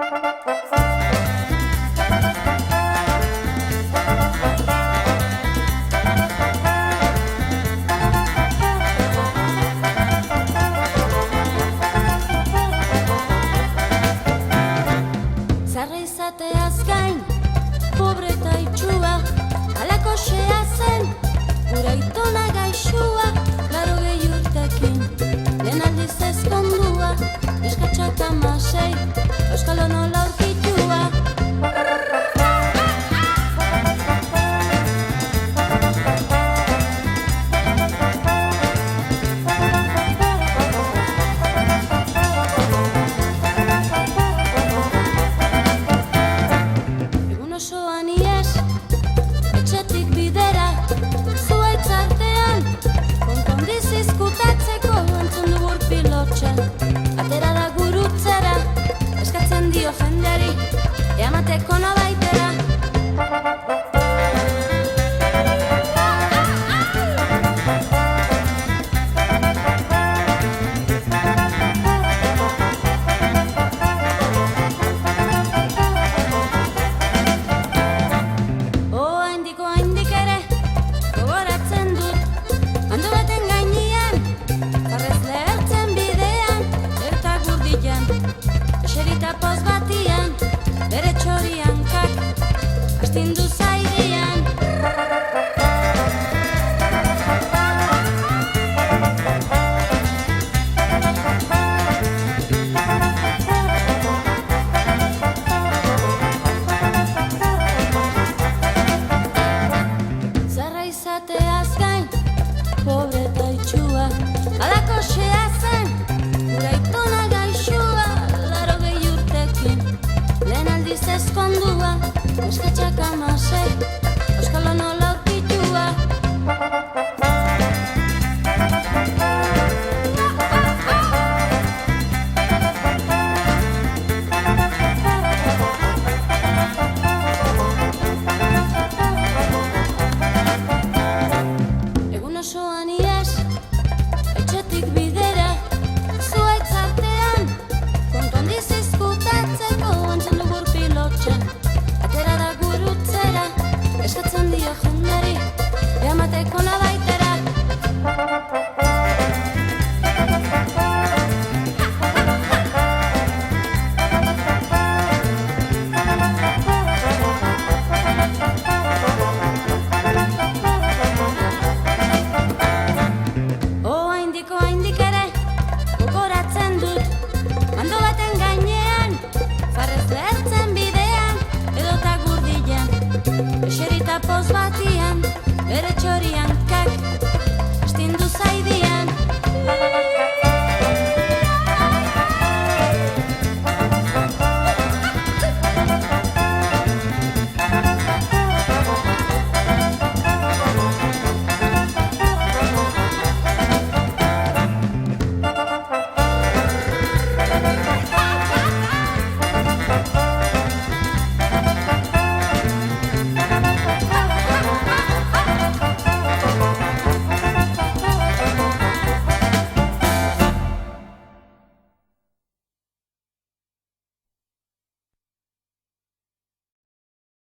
Zarra izateaz gain, pobre eta itxua, halako xea zen, gura itona gaixua, 80 urtekin, lehen aldiz ezkondua, eskatxak 16, euskal honola aurkitua. Egun osoan ies, etxetik bidera, zuaitz artean, konkondiz izkutatzeko entzun du gurpilotxa. Atera da gurutzera, eskatzen dio jendeari, eamateko nola